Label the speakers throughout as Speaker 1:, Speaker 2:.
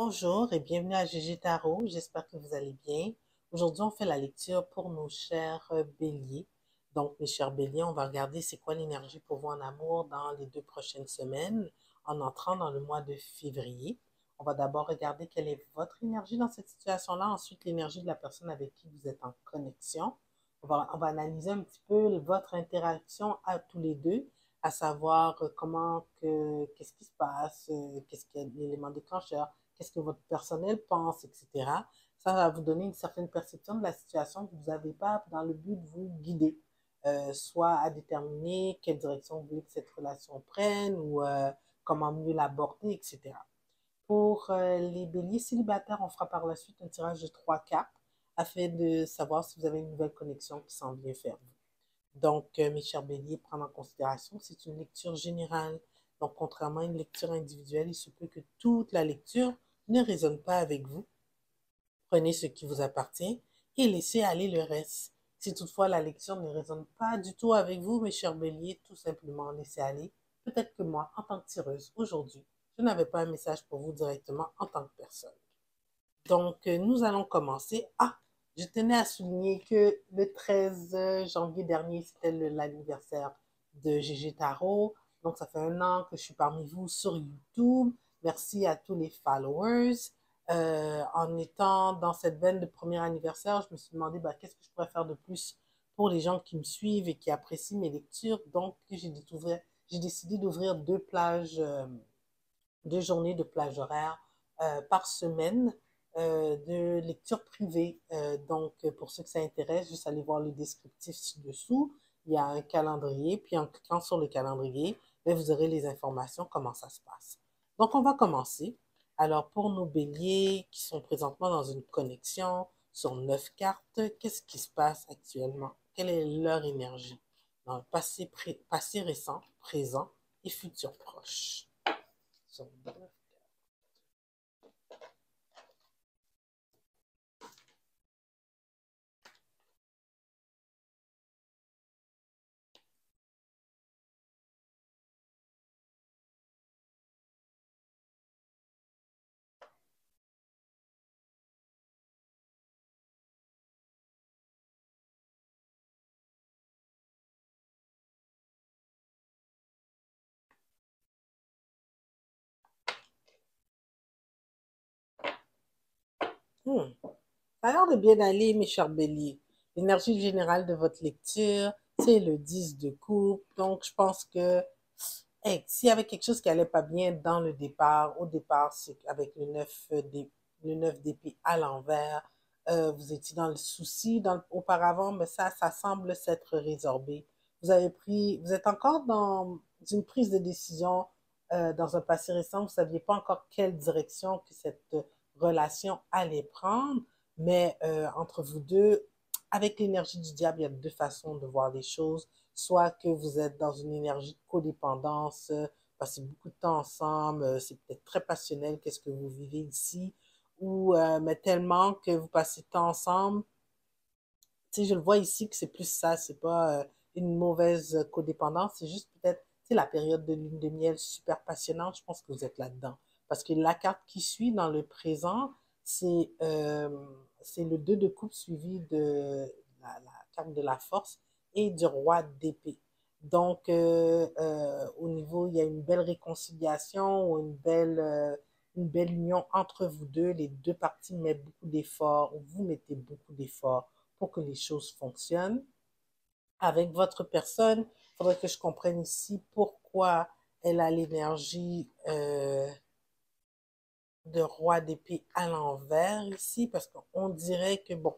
Speaker 1: Bonjour et bienvenue à GG Tarot. J'espère que vous allez bien. Aujourd'hui, on fait la lecture pour nos chers béliers. Donc, mes chers béliers, on va regarder c'est quoi l'énergie pour vous en amour dans les 2 prochaines semaines en entrant dans le mois de février. On va d'abord regarder quelle est votre énergie dans cette situation-là. Ensuite, l'énergie de la personne avec qui vous êtes en connexion. On va analyser un petit peu votre interaction à tous les deux, à savoir qu'est-ce qui se passe, qu'est-ce qui est l'élément déclencheur, qu'est-ce que votre personnel pense, etc. Ça va vous donner une certaine perception de la situation que vous n'avez pas dans le but de vous guider, soit à déterminer quelle direction vous voulez que cette relation prenne ou comment mieux l'aborder, etc. Pour les béliers célibataires, on fera par la suite un tirage de 3 cartes afin de savoir si vous avez une nouvelle connexion qui s'en vient faire vous. Donc, mes chers béliers, prendre en considération, c'est une lecture générale. Donc, contrairement à une lecture individuelle, il se peut que toute la lecture ne résonne pas avec vous. Prenez ce qui vous appartient et laissez aller le reste. Si toutefois la lecture ne résonne pas du tout avec vous, mes chers béliers, tout simplement laissez aller. Peut-être que moi, en tant que tireuse, aujourd'hui, je n'avais pas un message pour vous directement en tant que personne. Donc, nous allons commencer. Ah, je tenais à souligner que le 13 janvier dernier, c'était l'anniversaire de GG Tarot. Donc, ça fait un an que je suis parmi vous sur YouTube. Merci à tous les followers. En étant dans cette veine de premier anniversaire, je me suis demandé qu'est-ce que je pourrais faire de plus pour les gens qui me suivent et qui apprécient mes lectures. Donc, j'ai décidé d'ouvrir 2 journées de plage horaire par semaine de lecture privée. Donc, pour ceux que ça intéresse, juste aller voir le descriptif ci-dessous. Il y a un calendrier, puis en cliquant sur le calendrier, vous aurez les informations, comment ça se passe. Donc, on va commencer. Alors, pour nos béliers qui sont présentement dans une connexion sur 9 cartes, qu'est-ce qui se passe actuellement? Quelle est leur énergie dans le passé récent, présent et futur proche? Sur 9. Hmm. Ça a l'air de bien aller, mes chers béliers. L'énergie générale de votre lecture, c'est le 10 de coupe. Donc, je pense que s'il y avait quelque chose qui allait pas bien dans le départ, au départ, c'est avec le 9 d'épée à l'envers, vous étiez dans le souci auparavant, mais ça semble s'être résorbé. Vous êtes encore dans une prise de décision dans un passé récent. Vous ne saviez pas encore quelle direction que cette relation allait prendre, mais entre vous deux, avec l'énergie du diable, il y a 2 façons de voir les choses. Soit que vous êtes dans une énergie de codépendance, passez beaucoup de temps ensemble, c'est peut-être très passionnel, qu'est-ce que vous vivez ici, ou mais tellement que vous passez de temps ensemble. Tu sais, je le vois ici que c'est plus ça, c'est pas une mauvaise codépendance, c'est juste peut-être, tu sais, la période de lune de miel super passionnante, je pense que vous êtes là-dedans. Parce que la carte qui suit dans le présent, c'est le 2 de coupe suivi de la carte de la force et du roi d'épée. Donc, au niveau, il y a une belle réconciliation ou une belle union entre vous deux. Les 2 parties mettent beaucoup d'efforts, vous mettez beaucoup d'efforts pour que les choses fonctionnent. Avec votre personne, il faudrait que je comprenne ici pourquoi elle a l'énergie de roi d'épée à l'envers ici, parce qu'on dirait que, bon,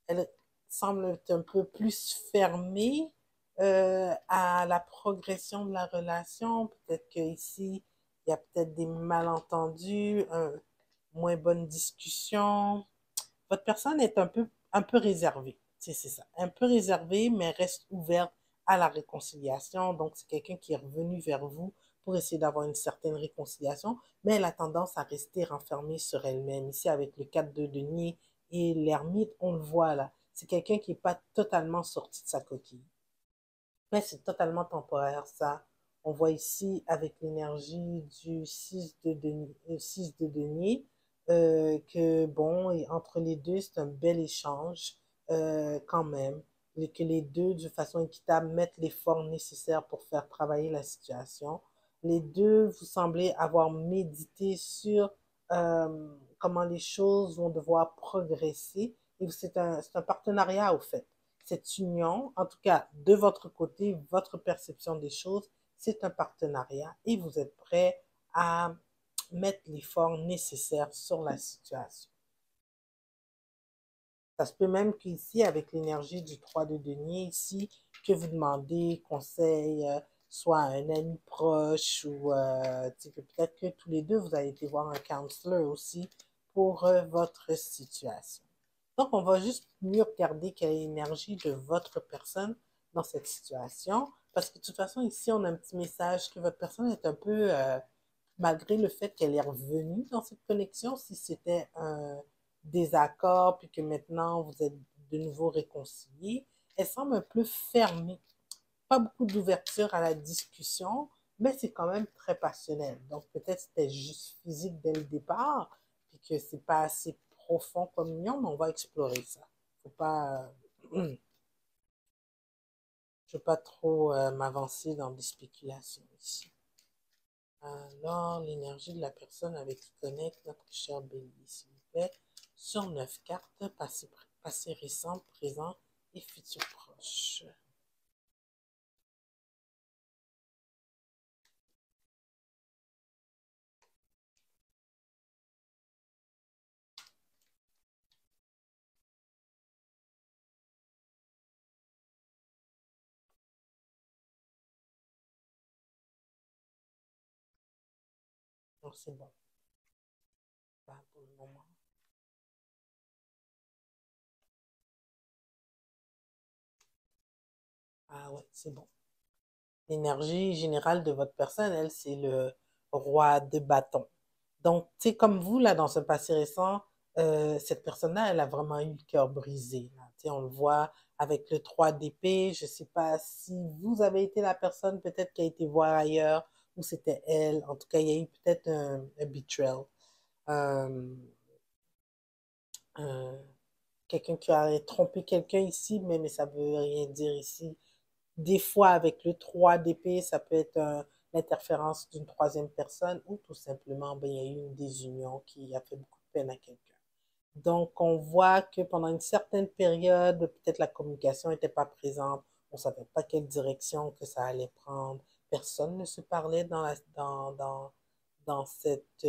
Speaker 1: elle semble être un peu plus fermée à la progression de la relation. Peut-être qu'ici, il y a peut-être des malentendus, moins bonne discussion. Votre personne est un peu réservée. C'est ça. Un peu réservée, mais reste ouverte à la réconciliation. Donc, c'est quelqu'un qui est revenu vers vous pour essayer d'avoir une certaine réconciliation, mais elle a tendance à rester renfermée sur elle-même. Ici, avec le 4 de denier et l'ermite, on le voit là. C'est quelqu'un qui n'est pas totalement sorti de sa coquille. Mais c'est totalement temporaire, ça. On voit ici avec l'énergie du 6 de denier, que bon, et entre les deux, c'est un bel échange quand même, et que les deux, de façon équitable, mettent l'effort nécessaire pour faire travailler la situation. Les deux, vous semblez avoir médité sur comment les choses vont devoir progresser, et c'est un partenariat au fait. Cette union, en tout cas de votre côté, votre perception des choses, c'est un partenariat et vous êtes prêt à mettre l'effort nécessaire sur la situation. Ça se peut même qu'ici, avec l'énergie du 3 de denier, ici, que vous demandez conseil, soit à un ami proche ou peut-être que tous les deux, vous avez été voir un counselor aussi pour votre situation. Donc, on va juste mieux regarder quelle est l'énergie de votre personne dans cette situation. Parce que de toute façon, ici, on a un petit message que votre personne est un peu, malgré le fait qu'elle est revenue dans cette connexion, si c'était un désaccord, puis que maintenant vous êtes de nouveau réconciliés, elle semble un peu fermée. Pas beaucoup d'ouverture à la discussion, mais c'est quand même très passionnel. Donc peut-être c'était juste physique dès le départ, puis que c'est pas assez profond comme union, mais on va explorer ça. Faut pas, je veux pas trop m'avancer dans des spéculations ici. Alors, l'énergie de la personne avec qui connecte notre cher bélier, s'il vous plaît, sur 9 cartes, passé récent, présent et futur proche. Donc, c'est bon. Pas pour le moment. Ah ouais, c'est bon. L'énergie générale de votre personne, elle, c'est le roi de bâton. Donc, tu sais, comme vous, là, dans ce passé récent, cette personne-là, elle a vraiment eu le cœur brisé. Là. Tu sais, on le voit avec le 3 d'épée. Je ne sais pas si vous avez été la personne peut-être qui a été voir ailleurs ou c'était elle. En tout cas, il y a eu peut-être un betrayal. Euh, un- Quelqu'un qui a trompé quelqu'un ici, mais ça ne veut rien dire ici. Des fois, avec le 3 d'épée, ça peut être l'interférence d'une troisième personne ou tout simplement, ben, il y a eu une désunion qui a fait beaucoup de peine à quelqu'un. Donc, on voit que pendant une certaine période, peut-être la communication n'était pas présente, on ne savait pas quelle direction que ça allait prendre. Personne ne se parlait dans cette, dans cette,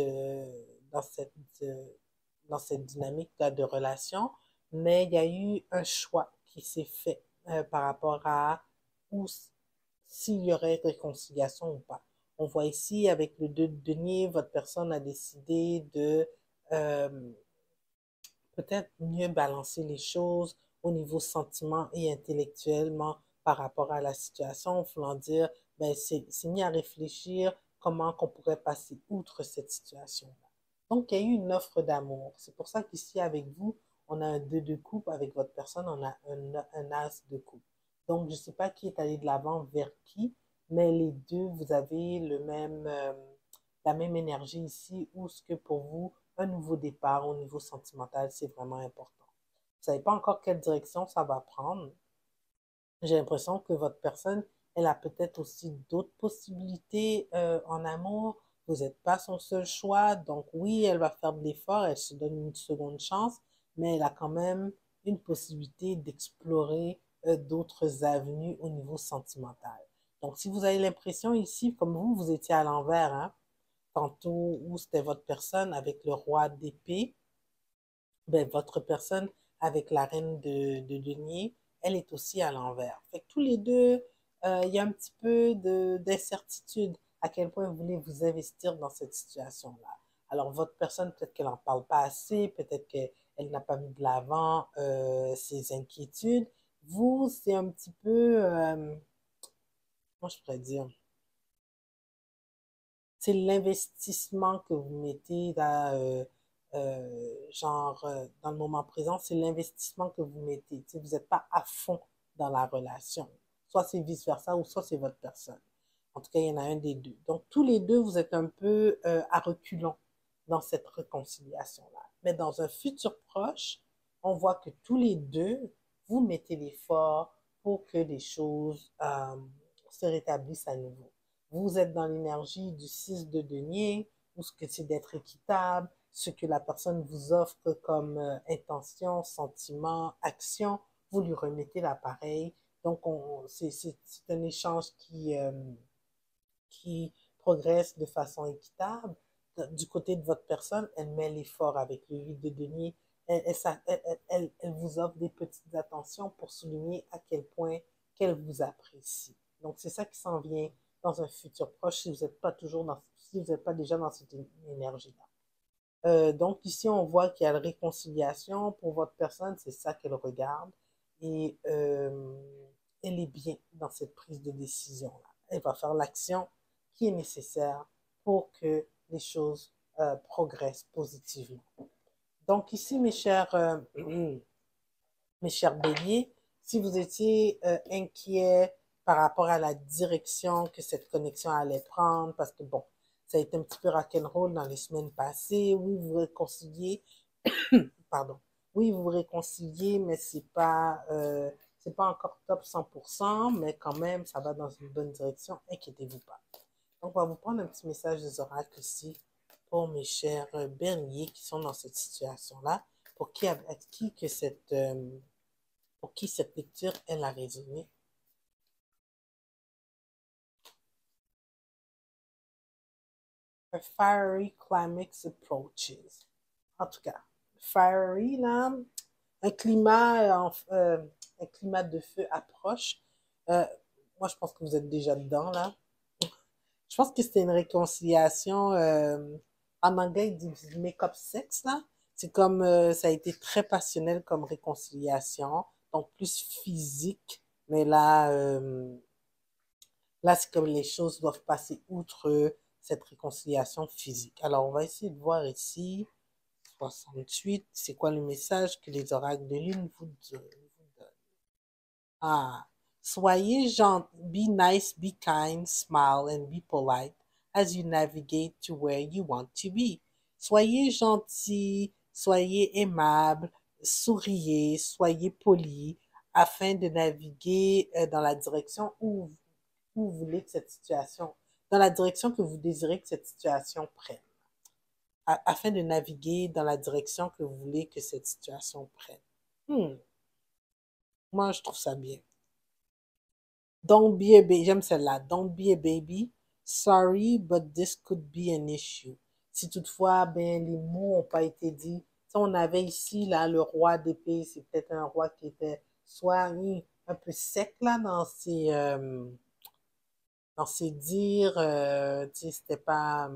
Speaker 1: euh, dans cette dynamique-là de relation, mais il y a eu un choix qui s'est fait par rapport à où s'il y aurait réconciliation ou pas. On voit ici avec le 2 de denier, votre personne a décidé de euh, peut-être mieux balancer les choses au niveau sentiment et intellectuellement par rapport à la situation, voulant dire, ben, c'est mis à réfléchir comment qu'on pourrait passer outre cette situation-là. Donc, il y a eu une offre d'amour. C'est pour ça qu'ici, avec vous, on a un 2 de coupe, avec votre personne, on a un as de coupe. Donc, je ne sais pas qui est allé de l'avant vers qui, mais les deux, vous avez la même énergie ici, ou ce que pour vous, un nouveau départ au niveau sentimental, c'est vraiment important. Vous ne savez pas encore quelle direction ça va prendre. J'ai l'impression que votre personne, elle a peut-être aussi d'autres possibilités en amour. Vous n'êtes pas son seul choix. Donc oui, elle va faire de l'effort, elle se donne une seconde chance, mais elle a quand même une possibilité d'explorer d'autres avenues au niveau sentimental. Donc si vous avez l'impression ici, comme vous étiez à l'envers, hein, tantôt où c'était votre personne avec le roi d'épée, ben, votre personne avec la reine de denier, elle est aussi à l'envers. Fait que tous les deux, il y a un petit peu d'incertitude à quel point vous voulez vous investir dans cette situation-là. Alors, votre personne, peut-être qu'elle n'en parle pas assez, peut-être qu'elle n'a pas mis de l'avant ses inquiétudes. Vous, c'est un petit peu, comment je pourrais dire, c'est l'investissement que vous mettez dans, dans le moment présent, c'est l'investissement que vous mettez. Tu sais, vous n'êtes pas à fond dans la relation. Soit c'est vice-versa ou soit c'est votre personne. En tout cas, il y en a un des deux. Donc, tous les deux, vous êtes un peu à reculons dans cette réconciliation-là. Mais dans un futur proche, on voit que tous les deux, vous mettez l'effort pour que les choses se rétablissent à nouveau. Vous êtes dans l'énergie du 6 de denier, où ce que c'est d'être équitable, ce que la personne vous offre comme intention, sentiment, action, vous lui remettez l'appareil. Donc, c'est un échange qui progresse de façon équitable. Du côté de votre personne, elle met l'effort avec le 8 de denier. Elle vous offre des petites attentions pour souligner à quel point qu'elle vous apprécie. Donc, c'est ça qui s'en vient dans un futur proche si vous n'êtes pas toujours dans, si vous n'êtes pas déjà dans cette énergie-là. Donc, ici, on voit qu'il y a la réconciliation pour votre personne, c'est ça qu'elle regarde. Et elle est bien dans cette prise de décision-là. Elle va faire l'action qui est nécessaire pour que les choses progressent positivement. Donc, ici, mes chers béliers, si vous étiez inquiets par rapport à la direction que cette connexion allait prendre, parce que bon, ça a été un petit peu rock'n'roll dans les semaines passées, oui, vous réconciliez, pardon, oui, vous réconciliez, mais c'est pas encore top 100%, mais quand même, ça va dans une bonne direction, inquiétez-vous pas. Donc, on va vous prendre un petit message des oracles ici pour mes chers béliers qui sont dans cette situation-là, pour qui cette lecture, elle a résonné. A fiery climax approaches. En tout cas, fiery, là, un climat, un climat de feu approche. Euh, Moi, je pense que vous êtes déjà dedans, là. Je pense que c'était une réconciliation. En anglais, ils disent make-up sex, là. C'est comme ça a été très passionnel comme réconciliation, donc plus physique. Mais là, c'est comme les choses doivent passer outre cette réconciliation physique. Alors, on va essayer de voir ici, 68, c'est quoi le message que les oracles de lune vous donnent. Ah, soyez gentil, be nice, be kind, smile, and be polite as you navigate to where you want to be. Soyez gentil, soyez aimable, souriez, soyez poli afin de naviguer dans la direction où vous voulez que cette situation, dans la direction que vous désirez que cette situation prenne, afin de naviguer dans la direction que vous voulez que cette situation prenne. Moi, je trouve ça bien. Don't be a baby. J'aime celle-là. Don't be a baby. Sorry, but this could be an issue. Si toutefois, ben, les mots n'ont pas été dits. Si on avait ici, là, le roi d'épée, c'est peut-être un roi qui était soit un peu sec, là, dans ses dires. Tu sais, c'était pas.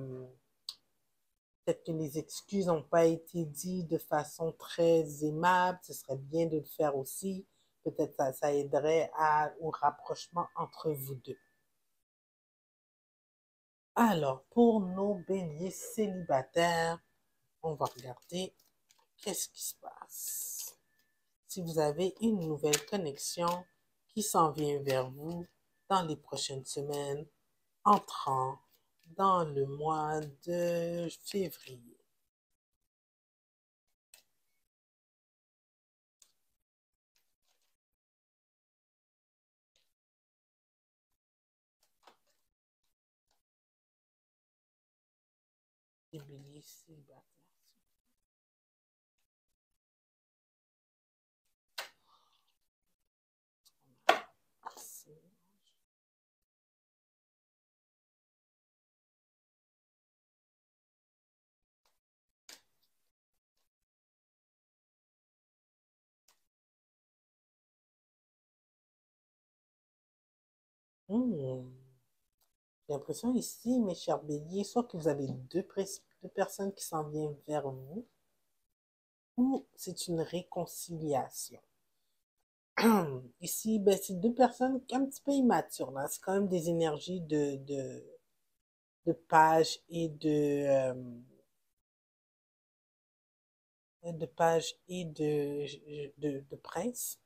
Speaker 1: Peut-être que les excuses n'ont pas été dites de façon très aimable. Ce serait bien de le faire aussi. Peut-être ça aiderait au rapprochement entre vous deux. Alors, pour nos béliers célibataires, on va regarder qu'est-ce qui se passe. Si vous avez une nouvelle connexion qui s'en vient vers vous dans les prochaines semaines, entrant dans le mois de février. Les béliers célibataires. Hmm. J'ai l'impression ici, mes chers béliers, soit que vous avez deux personnes qui s'en viennent vers vous, ou c'est une réconciliation. Ici, ben, c'est deux personnes un petit peu immatures, là. C'est quand même des énergies de page et de prince.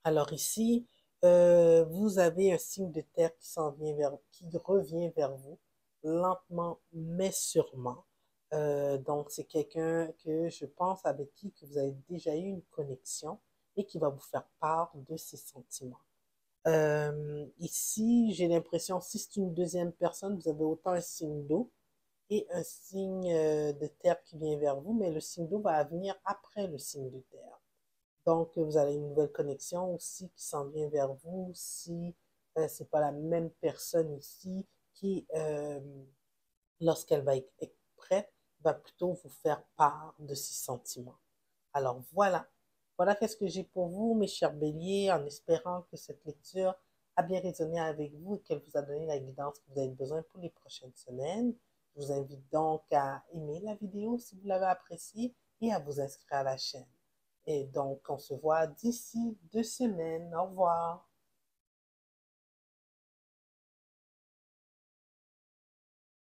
Speaker 1: Alors ici, vous avez un signe de terre qui revient vers vous, lentement mais sûrement. Donc, c'est quelqu'un que je pense avec qui que vous avez déjà eu une connexion et qui va vous faire part de ses sentiments. Ici, j'ai l'impression, si c'est une deuxième personne, vous avez autant un signe d'eau et un signe de terre qui vient vers vous, mais le signe d'eau va venir après le signe de terre. Donc, vous avez une nouvelle connexion aussi qui s'en vient vers vous si c'est pas la même personne ici qui, lorsqu'elle va être prête, va plutôt vous faire part de ses sentiments. Alors voilà, voilà qu'est-ce que j'ai pour vous, mes chers béliers, en espérant que cette lecture a bien résonné avec vous et qu'elle vous a donné la guidance que vous avez besoin pour les prochaines semaines. Je vous invite donc à aimer la vidéo si vous l'avez appréciée et à vous inscrire à la chaîne. Et donc, on se voit d'ici 2 semaines. Au revoir.